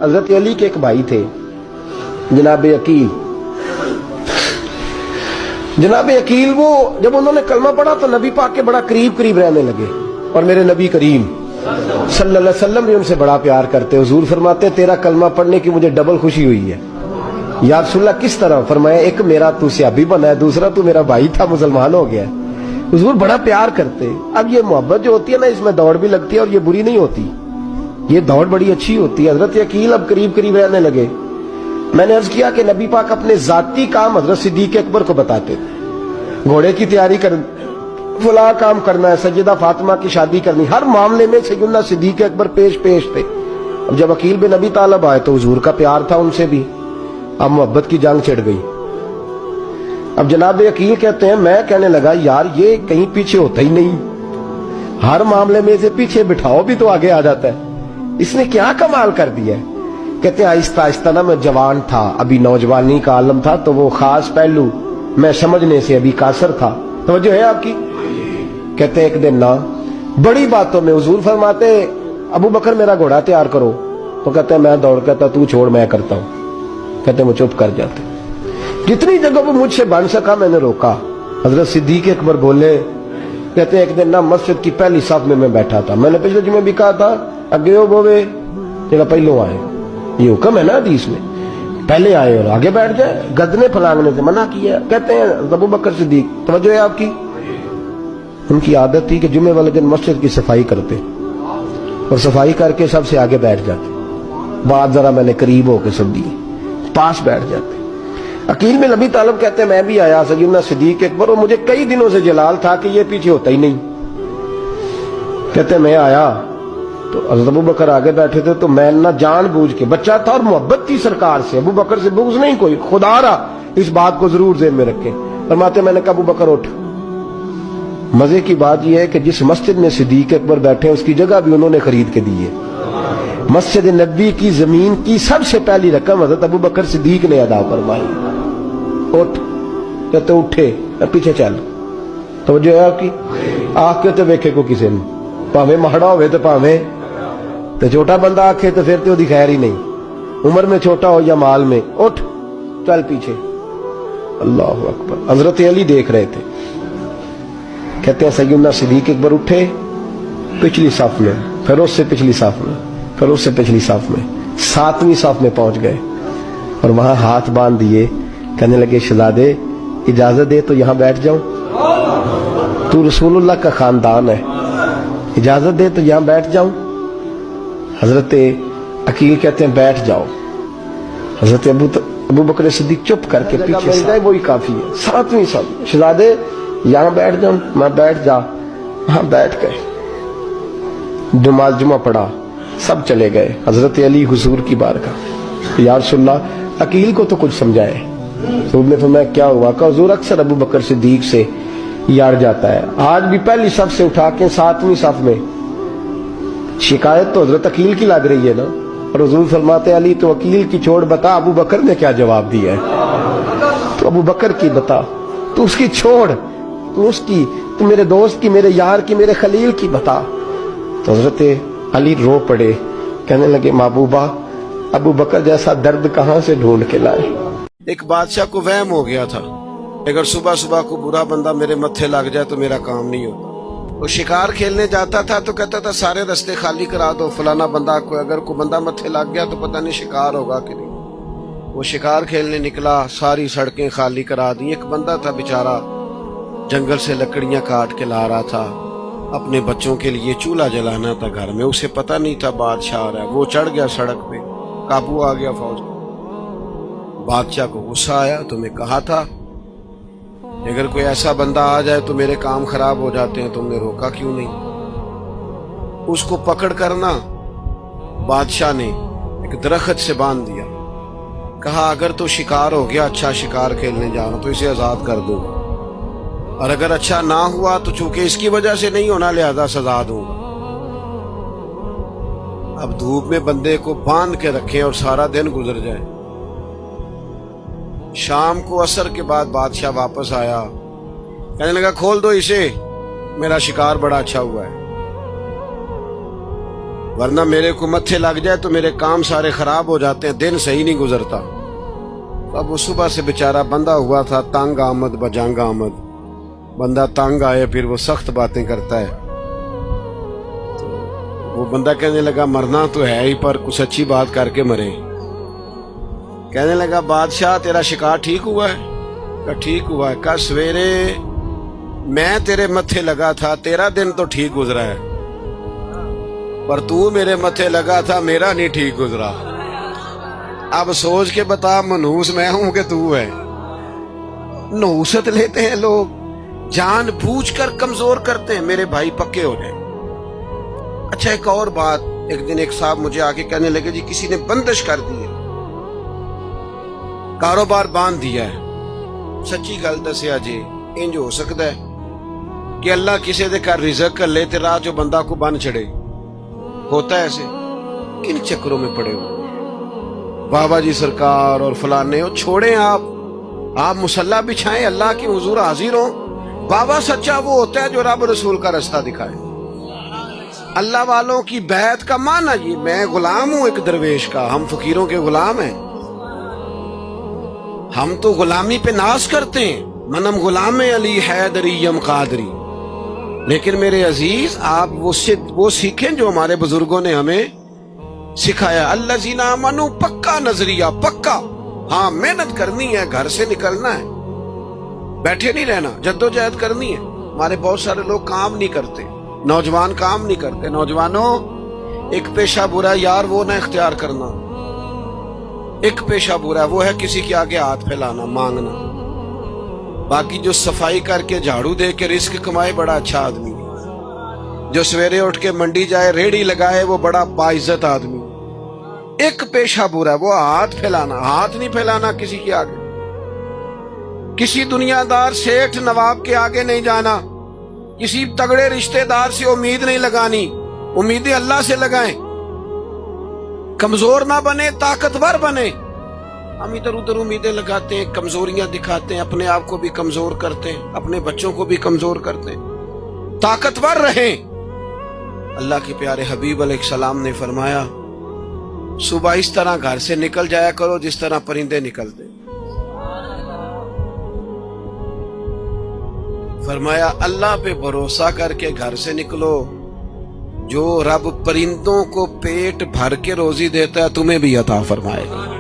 हजरत अली के एक भाई थे जनाब अकील। जनाब अकील वो जब उन्होंने कलमा पढ़ा तो नबी पाक के बड़ा करीब करीब रहने लगे और मेरे नबी करीम सल्लल्लाहु अलैहि वसल्लम भी उनसे बड़ा प्यार करते। हुजूर फरमाते तेरा कलमा पढ़ने की मुझे डबल खुशी हुई है। या रसूलल्लाह किस तरह? फरमाया एक मेरा तू सियाबी बना है, दूसरा तू मेरा भाई था मुसलमान हो गया। हुजूर बड़ा प्यार करते। अब ये मोहब्बत जो होती है ना, इसमें दौड़ भी लगती है और ये बुरी नहीं होती, ये दौड़ बड़ी अच्छी होती है। हजरत अकील अब करीब करीब रहने लगे। मैंने अर्ज किया कि नबी पाक अपने जाती काम हजरत सिद्दीक अकबर को बताते थे। घोड़े की तैयारी कर, फला काम करना है, सैयदा फातिमा की शादी करनी, हर मामले में सैयदना सिद्दीक अकबर पेश थे। अब जब अकील बिन अबी तालिब आए तो हुजूर का प्यार था उनसे भी, अब मोहब्बत की जंग छिड़ गई। अब जनाब अकील कहते हैं मैं कहने लगा यार ये कहीं पीछे होता ही नहीं, हर मामले में से पीछे बिठाओ भी तो आगे आ जाता है, इसने क्या कमाल कर दिया है। कहते हैं आहिस्ता आहिस्ता ना मैं जवान था, अभी नौजवानी का आलम था, तो वो खास पहलू मैं समझने से अभी कासर था। तो जो है आपकी। कहते हैं एक दिन ना बड़ी बातों में हुजूर फरमाते अबू बकर मेरा घोड़ा तैयार करो, तो कहते हैं मैं दौड़, कहता तू छोड़ मैं करता हूं। कहते हैं वो चुप कर जाते। जितनी जगह वो मुझसे बन सका मैंने रोका। हजरत सिद्दीक अकबर बोले, कहते हैं एक दिन ना मस्जिद की पहली साफ में मैं बैठा था, मैंने पिछले जुमे भी कहा था अगे हो बोवे जरा पहलों आए, ये हुक्म है ना हदीस में, पहले आए और आगे बैठ जाए, गदने फलांगने से मना किया। कहते हैं अबू बकर सिद्दीक, तवज्जो है आपकी, उनकी आदत थी कि जुमे वाले दिन मस्जिद की सफाई करते और सफाई करके सबसे आगे बैठ जाते। बात जरा मैंने करीब होकर सुन दी, पास बैठ जाते। अकील बिन अबी तालिब कहते हैं मैं भी आया सैयदना सिद्दीक अकबर, और मुझे कई दिनों से जलाल था कि ये पीछे होता ही नहीं। कहते हैं मैं आया तो हज़रत अबू बकर आगे बैठे थे, तो मैं ना जानबूझ के, बच्चा था और मोहब्बत थी सरकार से, अबू बकर से बुग़्ज़ नहीं कोई, खुदा रहा इस बात को जरूर ज़हन में रखें। फरमाते मैंने कहा अबू बकर उठ। मजे की बात यह है कि जिस मस्जिद में सिद्दीक अकबर बैठे उसकी जगह भी उन्होंने खरीद के दी है। मस्जिद नबी की जमीन की सबसे पहली रकम हज़रत अबू बकर सिद्दीक ने अदा फरमाई। उठ। कहते उठे, पीछे चल। तो जो है आपकी आख के तो वेखे को किसी ने, भावे महड़ा होवे तो भावे तो छोटा बंदा आखे तो फिर तो ओदी खैर ही नहीं, उम्र में छोटा हो या माल में। उठ चल पीछे। अल्लाह अकबर। हजरत अली देख रहे थे। कहते हैं सैयदना सिद्दीक अकबर उठे पिछली साफ में, फिर उससे पिछली साफ में, फिर उससे पिछली साफ में, 7वीं साफ में पहुंच गए और वहां हाथ बांध दिए। कहने लगे शहजादे इजाजत दे तो यहां बैठ जाऊं, तू रसूलुल्लाह का खानदान है, इजाजत दे तो यहां बैठ जाऊं। हजरत अकील कहते हैं बैठ जाओ। हजरत अबू बकर सिद्दीक चुप करके पीछे से जाए वही काफी है। 7वीं साफ, शहजादे यहां बैठ जाऊं। मैं बैठ जा। वहां बैठ गए, नमाज जुमा पढ़ा, सब चले गए। हजरत अली हुजूर की बारगाह, या रसूलल्लाह अकील को तो कुछ समझाए। हुजूर ने फरमाया क्या हुआ? कहा हुजूर अक्सर अबू बकर सिद्दीक से यार जाता है, आज भी पहली सफ से उठा के 7वीं सफ में। शिकायत तो हजरत अकील की लग रही है ना, और हुजूर फरमाते अली तो अकील की छोड़, बता अबू बकर ने क्या जवाब दिया है। तो अबू बकर की बता, तू उसकी छोड़, तू उसकी, तू मेरे दोस्त की, मेरे यार की, मेरे खलील की बता। तो हजरत अली रो पड़े, कहने लगे महबूबा अबू बकर जैसा दर्द कहां से ढूंढ के लाए। एक बादशाह को वहम हो गया था अगर सुबह सुबह को बुरा बंदा मेरे मत्थे लग जाए तो मेरा काम नहीं होता। वो शिकार खेलने जाता था तो कहता था सारे रास्ते खाली करा दो, फलाना बंदा को, अगर कोई बंदा मत्थे लग गया तो पता नहीं शिकार होगा कि नहीं। वो शिकार खेलने निकला, सारी सड़कें खाली करा दी। एक बंदा था बेचारा, जंगल से लकड़ियां काट के ला रहा था, अपने बच्चों के लिए चूल्हा जलाना था घर में, उसे पता नहीं था बादशाह आ रहा है। वो चढ़ गया सड़क पे, काबू आ गया फौज। बादशाह को गुस्सा आया, तुम्हें कहा था अगर कोई ऐसा बंदा आ जाए तो मेरे काम खराब हो जाते हैं, तुमने रोका क्यों नहीं? उसको पकड़ कर ना बादशाह ने एक दरख्त से बांध दिया। कहा अगर तो शिकार हो गया, अच्छा शिकार खेलने जाना, तो इसे आजाद कर दूंगा, और अगर अच्छा ना हुआ तो चूंकि इसकी वजह से नहीं होना लिहाजा सजा दूंगा। अब धूप में बंदे को बांध के रखें और सारा दिन गुजर जाए। शाम को असर के बाद बादशाह वापस आया, कहने लगा खोल दो इसे, मेरा शिकार बड़ा अच्छा हुआ है। ورنہ میرے کو متھے لگ جائے تو میرے کام سارے خراب ہو جاتے ہیں، دن صحیح نہیں گزرتا۔ اب وہ صبح سے بیچارہ بندہ ہوا تھا، تنگ آمد بجانگ آمد، بندہ تنگ آئے پھر وہ سخت باتیں کرتا ہے۔ وہ بندہ کہنے لگا مرنا تو ہے ہی پر کچھ اچھی بات کر کے مرے۔ کہنے لگا بادشاہ تیرا شکار ٹھیک ہوا ہے؟ کہا ٹھیک ہوا ہے۔ کہا سویرے میں تیرے متھے لگا تھا، تیرا دن تو ٹھیک گزرا ہے، پر تو میرے متھے لگا تھا، میرا نہیں ٹھیک گزرا۔ اب سوچ کے بتا منحوس میں ہوں کہ تو ہے؟ نحوست لیتے ہیں لوگ، جان بوجھ کر کمزور کرتے ہیں۔ میرے بھائی پکے ہو جائیں۔ اچھا ایک اور بات، ایک دن ایک صاحب مجھے آ کے کہنے لگے جی کسی نے بندش کر دی ہے، کاروبار باندھ دیا ہے۔ سچی گل دسیا جی، انج ہو سکتا ہے کہ اللہ کسی دے کر رزق کر لے تے راہ جو بندہ کو بن چڑے؟ ہوتا ہے ایسے؟ کن چکروں میں پڑے ہو بابا جی سرکار اور فلانے ہو؟ چھوڑیں آپ مصلی بچھائیں، اللہ کے حضور حاضر ہوں۔ بابا سچا وہ ہوتا ہے جو رب رسول کا رستہ دکھائے۔ اللہ والوں کی بیعت کا معنی جی میں غلام ہوں ایک درویش کا، ہم فقیروں کے غلام ہیں، ہم تو غلامی پہ ناز کرتے ہیں، منم غلام علی حیدریم قادری۔ لیکن میرے عزیز آپ وہ سیکھیں جو ہمارے بزرگوں نے ہمیں سکھایا۔ الذین آمنوا، پکا نظریہ، پکا، ہاں محنت کرنی ہے، گھر سے نکلنا ہے، بیٹھے نہیں رہنا، جدوجہد کرنی ہے۔ ہمارے بہت سارے لوگ کام نہیں کرتے، نوجوان کام نہیں کرتے۔ نوجوانوں ایک پیشہ برا یار وہ نہ اختیار کرنا، ایک پیشہ برا وہ ہے کسی کے آگے ہاتھ پھیلانا، مانگنا۔ باقی جو صفائی کر کے جھاڑو دے کے رزق کمائے بڑا اچھا آدمی، جو سویرے اٹھ کے منڈی جائے ریڑھی لگائے وہ بڑا باعزت آدمی۔ ایک پیشہ برا وہ ہاتھ پھیلانا، ہاتھ نہیں پھیلانا کسی کے آگے، کسی دنیا دار سیٹھ نواب کے آگے نہیں جانا، کسی تگڑے رشتہ دار سے امید نہیں لگانی، امیدیں اللہ سے لگائیں۔ کمزور نہ بنے، طاقتور بنے۔ ہم ادھر ادھر امیدیں لگاتے ہیں، کمزوریاں دکھاتے ہیں، اپنے آپ کو بھی کمزور کرتے ہیں، اپنے بچوں کو بھی کمزور کرتے ہیں۔ طاقتور رہیں۔ اللہ کے پیارے حبیب علیہ السلام نے فرمایا صبح اس طرح گھر سے نکل جایا کرو جس طرح پرندے نکلتے۔ فرمایا اللہ پہ بھروسہ کر کے گھر سے نکلو، جو رب پرندوں کو پیٹ بھر کے روزی دیتا ہے تمہیں بھی عطا فرمائے گا۔